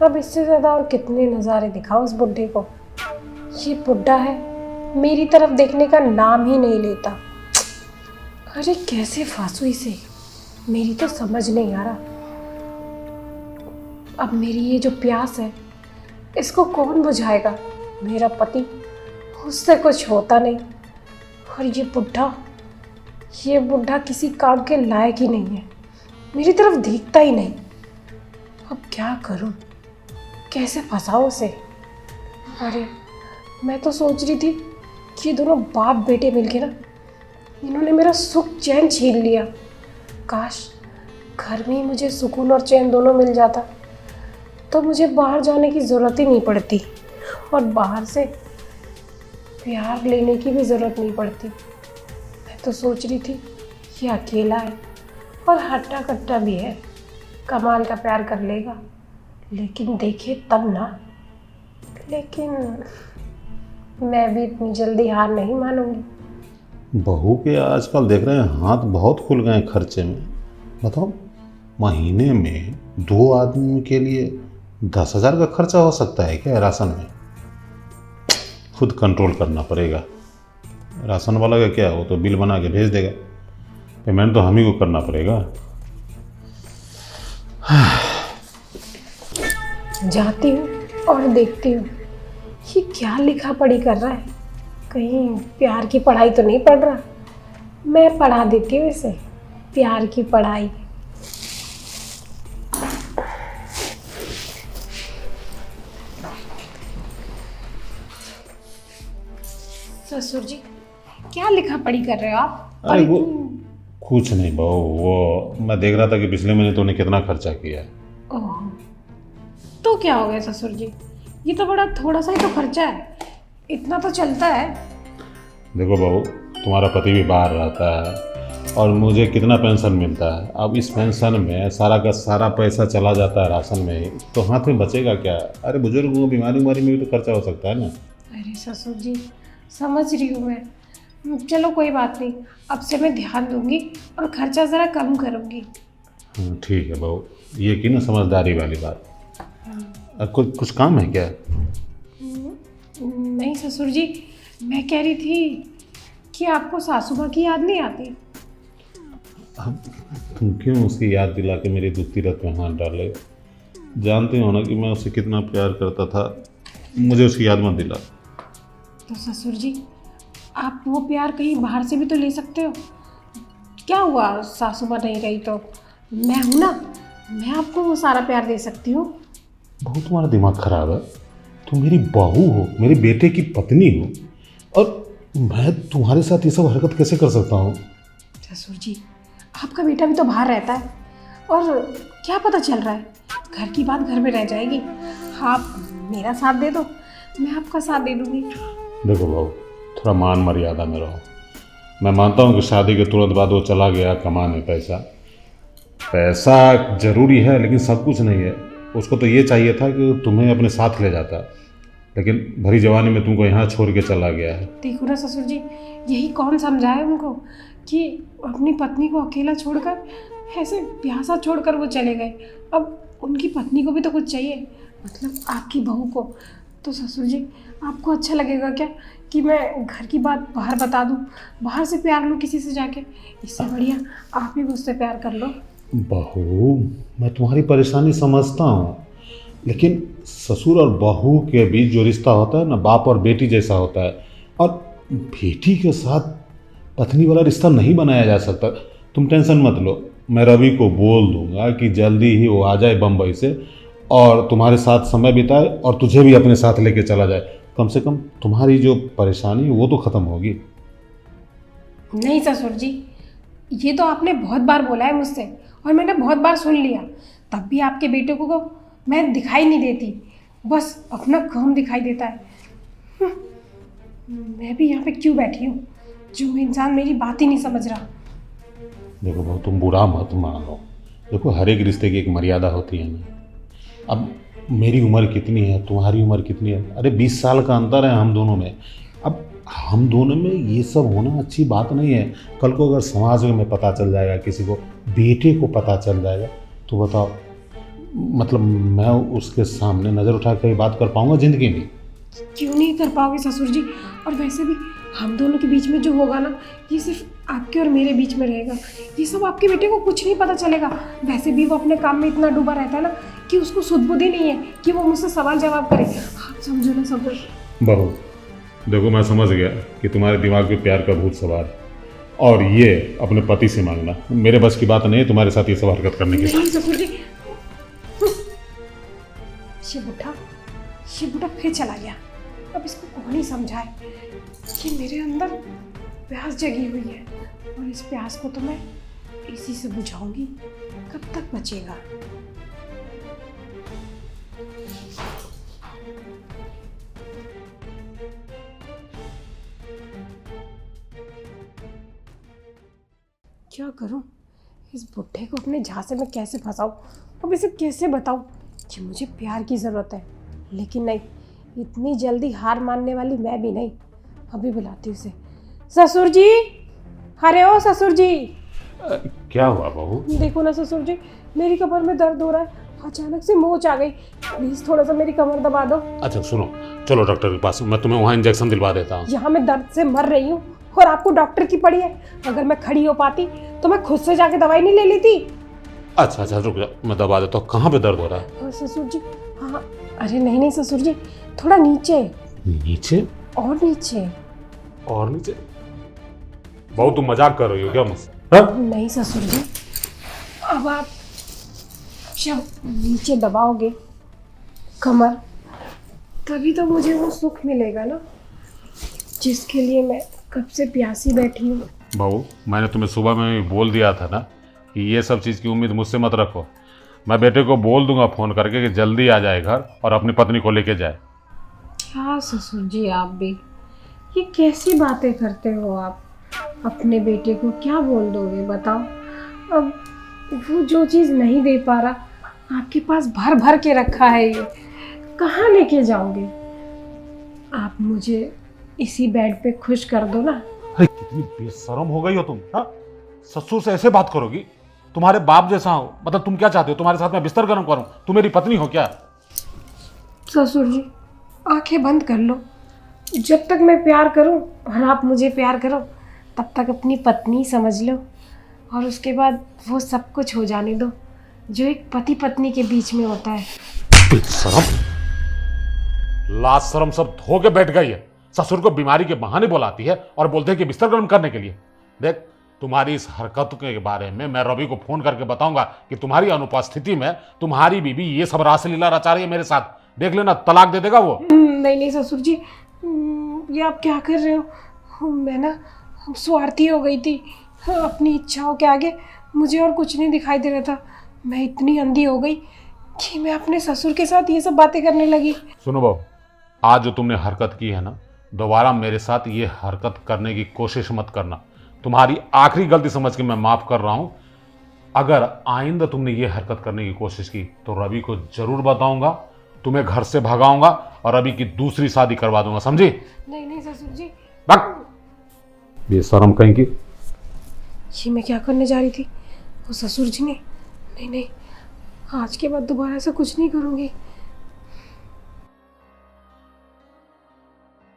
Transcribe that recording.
अब इससे ज़्यादा और कितने नज़ारे दिखाओ उस बुड्ढे को। ये बुड्ढा है, मेरी तरफ देखने का नाम ही नहीं लेता। अरे कैसे फांसू इसे, मेरी तो समझ नहीं आ रहा। अब मेरी ये जो प्यास है इसको कौन बुझाएगा? मेरा पति, उससे कुछ होता नहीं। और ये बुढ़ा किसी काम के लायक ही नहीं है, मेरी तरफ देखता ही नहीं। अब क्या करूं, कैसे फंसाऊं उसे? अरे मैं तो सोच रही थी कि ये दोनों बाप बेटे मिलके ना, इन्होंने मेरा सुख चैन छीन लिया। काश घर में ही मुझे सुकून और चैन दोनों मिल जाता, तो मुझे बाहर जाने की ज़रूरत ही नहीं पड़ती और बाहर से प्यार लेने की भी ज़रूरत नहीं पड़ती। मैं तो सोच रही थी ये अकेला है और हट्टा कट्टा भी है, कमाल का प्यार कर लेगा, लेकिन देखे तब ना। लेकिन मैं भी इतनी जल्दी हार नहीं मानूंगी। बहू के आजकल देख रहे हैं हाथ बहुत खुल गए हैं खर्चे में। बताओ, महीने में 2 आदमी के लिए 10,000 का खर्चा हो सकता है क्या राशन में? खुद कंट्रोल करना पड़ेगा। राशन वाला का क्या, वो तो बिल बना के भेज देगा, पेमेंट तो हम ही को करना पड़ेगा। जाती हूँ और देखती हूँ ये क्या लिखा पढ़ी कर रहा है। कहीं प्यार की पढ़ाई तो नहीं पढ़ रहा? मैं पढ़ा देती हूँ इसे प्यार की पढ़ाई। ससुर जी, क्या लिखा पढ़ी कर रहे हो आप? अरे वो कुछ नहीं बहू, वो मैं देख रहा था कि पिछले महीने तूने कितना खर्चा किया है। ओह, तो क्या हो गया ससुर जी, ये तो बड़ा थोड़ा सा ही तो खर्चा है, इतना तो चलता है। देखो बहू, तुम्हारा पति भी बाहर रहता है और मुझे कितना पेंशन मिलता है। अब इस पेंशन में सारा का सारा पैसा चला जाता है राशन में ही, तो हाथ में बचेगा क्या? अरे बुजुर्ग को बीमारी में भी तो खर्चा हो सकता है ना। अरे ससुर जी, समझ रही हूँ मैं, चलो कोई बात नहीं, अब से मैं ध्यान दूंगी और खर्चा ज़रा कम करूँगी। ठीक है बहू, ये की ना समझदारी वाली बात। कुछ काम है क्या? नहीं ससुर जी, मैं कह रही थी कि आपको सासू माँ की याद नहीं आती? अब तुम क्यों उसकी याद दिला के मेरी दुखती रत में हाथ डाले? जानते हो ना कि मैं उससे कितना प्यार करता था, मुझे उसकी याद मत दिला। तो ससुर जी, आप वो प्यार कहीं बाहर से भी तो ले सकते हो। क्या हुआ, सासू माँ नहीं रही तो मैं हूँ ना, मैं आपको वो सारा प्यार दे सकती हूँ। बहू तुम्हारा दिमाग खराब है? तुम मेरी बहू हो, मेरे बेटे की पत्नी हो, और मैं तुम्हारे साथ ये सब हरकत कैसे कर सकता हूँ? ससुर जी, आपका बेटा भी तो बाहर रहता है और क्या पता चल रहा है, घर की बात घर में रह जाएगी। आप मेरा साथ दे दो, मैं आपका साथ दे दूँगी। देखो बहू, थोड़ा मान मर्यादा में रहो। मैं मानता हूँ कि शादी के तुरंत बाद वो चला गया कमाने, पैसा जरूरी है लेकिन सब कुछ नहीं है। उसको तो ये चाहिए था कि तुम्हें अपने साथ ले जाता, लेकिन भरी जवानी में तुमको यहाँ छोड़ के चला गया है। देखो ना ससुर जी, यही कौन समझाए उनको कि अपनी पत्नी को अकेला छोड़कर, ऐसे प्यासा छोड़कर वो चले गए। अब उनकी पत्नी को भी तो कुछ चाहिए, मतलब आपकी बहू को। तो ससुर जी, आपको अच्छा लगेगा क्या कि मैं घर की बात बाहर बता दूं, बाहर से प्यार लूं किसी से जाके? इससे बढ़िया आप ही मुझसे प्यार कर लो। बहू, मैं तुम्हारी परेशानी समझता हूँ, लेकिन ससुर और बहू के बीच जो रिश्ता होता है ना, बाप और बेटी जैसा होता है, और बेटी के साथ पत्नी वाला रिश्ता नहीं बनाया जा सकता। तुम टेंशन मत लो, मैं रवि को बोल दूंगा कि जल्दी ही वो आ जाए बम्बई से और तुम्हारे साथ समय बिताए और तुझे भी अपने साथ लेके चला जाए। कम से कम तुम्हारी जो परेशानी है वो तो ख़त्म होगी। नहीं ससुर जी, ये तो आपने बहुत बार बोला है मुझसे और मैंने बहुत बार सुन लिया, तब भी आपके बेटे को मैं दिखाई नहीं देती, बस अपना काम दिखाई देता है। मैं भी यहाँ पे क्यों बैठी हूँ, जो इंसान मेरी बात ही नहीं समझ रहा। देखो बहुत, तुम बुरा मत मानो। देखो हर एक रिश्ते की एक मर्यादा होती है ना। अब मेरी उम्र कितनी है, तुम्हारी उम्र कितनी है? अरे 20 साल का अंतर है हम दोनों में। अब हम दोनों में ये सब होना अच्छी बात नहीं है। कल को अगर समाज में पता चल जाएगा, किसी को, बेटे को पता चल जाएगा, तो बताओ मतलब मैं उसके सामने नज़र उठा के बात कर पाऊंगा ज़िंदगी में? क्यों नहीं कर पाओगे ससुर जी? और वैसे भी हम दोनों के बीच में जो होगा ना, ये सिर्फ आपके और मेरे बीच में रहेगा। ये सब आपके बेटे को कुछ नहीं पता चलेगा। वैसे भी वो अपने काम में इतना डूबा रहता है ना कि उसको सुध बुद्धि नहीं है कि वो मुझसे सवाल जवाब करे। आप समझो ना ससुर। बहू देखो, मैं समझ गया कि तुम्हारे दिमाग में प्यार का भूत सवार है, और ये अपने पति से मांगना मेरे बस की बात नहीं है तुम्हारे साथ ये सब हरकत करने की। नहीं ससुर जी, ये बुढ़ा फिर चला गया। अब इसको कौन ही समझाए कि मेरे अंदर प्यास जगी हुई है, और इस प्यास को तो मैं इसी से बुझाऊंगी। कब तक बचेगा? क्या करूं? इस बुढ़े को अपने झांसे में कैसे फंसाऊं? अब इसे कैसे बताऊं कि मुझे प्यार की ज़रूरत है? लेकिन नहीं, इतनी जल्दी हार मानने वाली मैं भी नहीं। अभी बुलाती हूँ उसे। ससुर जी, अरे ओ ससुर जी। क्या हुआ बहू? देखो ना ससुर जी, मेरी कमर में दर्द हो रहा है। अचानक से मोच आ गई। प्लीज थोड़ा सा मेरी कमर दबा दो। अच्छा सुनो, चलो डॉक्टर के पास, मैं तुम्हें वहाँ इंजेक्शन दिलवा देता हूँ। यहाँ मैं दर्द से मर रही हूँ और आपको डॉक्टर की पड़ी है। अगर मैं खड़ी हो पाती तो मैं खुद से जाके दवाई नहीं ले लेती। अच्छा रुक जा, मैं दबा देता हूँ। कहाँ पे दर्द हो रहा है? ससुर जी, हाँ। अरे नहीं ससुर जी, थोड़ा नीचे। नीचे? और नीचे। और नीचे? बहू तुम मजाक कर रही हो क्या मुझसे? नहीं ससुर जी, अब आप जब नीचे दबाओगे कमर, तभी तो मुझे वो सुख मिलेगा ना, जिसके लिए मैं कब से प्यासी बैठी हूँ। बहू मैंने तुम्हें सुबह में भी बोल दिया था ना कि ये सब चीज़ की उम्मीद मुझसे मत रखो। मैं बेटे को बोल दूंगा फ़ोन करके कि जल्दी आ जाए घर और अपनी पत्नी को लेके जाए। क्या ससुर जी, आप भी ये कैसी बातें करते हो? आप अपने बेटे को क्या बोल दोगे बताओ? अब वो जो चीज़ नहीं दे पा रहा, आपके पास भर भर के रखा है, ये कहाँ लेके जाओगे? आप मुझे इसी बेड पे खुश कर दो ना। अरे कितनी बेशर्म हो गई हो तुम, हाँ? ससुर से ऐसे बात करोगी? तुम्हारे बाप जैसा हो, मतलब तुम क्या चाहते हो? तुम्हारे साथ मैं बिस्तर गर्म करूं? तुम मेरी पत्नी हो क्या? ससुर जी, आंखें बंद कर लो। जब तक मैं प्यार करूं और आप मुझे प्यार करो, तब तक अपनी पत्नी समझ लो, और उसके बाद वो सब कुछ हो जाने दो जो एक पति पत्नी के बीच में होता है। बेशर्म, लाज शर्म सब धो के बैठ गई है। ससुर को बीमारी के बहाने बुलाती है और बोलते हैं कि बिस्तर गर्म करने के लिए। देख, तुम्हारी इस हरकत के बारे में मैं रवि को फोन करके बताऊंगा कि तुम्हारी अनुपस्थिति में तुम्हारी बीबी ये सब रासलीला रचा रही है मेरे साथ। देख लेना, तलाक दे देगा वो। नहीं ससुर जी, ये आप क्या कर रहे हो? मैं ना स्वार्थी हो गई थी। अपनी इच्छाओं के आगे मुझे और कुछ नहीं दिखाई दे रहा था। मैं इतनी अंधी हो गई कि मैं अपने ससुर के साथ ये सब बातें करने लगी। सुनो बहू, आज जो तुमने हरकत की है ना, दोबारा मेरे साथ ये हरकत करने की कोशिश मत करना। तुम्हारी आखिरी गलती समझ के मैं माफ़ कर रहा हूं। अगर आइंदा तुमने ये हरकत करने की कोशिश की तो रवि को जरूर बताऊंगा, तुम्हें घर से भगाऊंगा और रवि की दूसरी शादी करवा दूंगा, समझी? नहीं ससुर जी। बेशरम कहीं की। ये मैं क्या करने जा रही थी? वो ससुर जी ने, नहीं, आज के बाद दोबारा ऐसा कुछ नहीं करूँगी।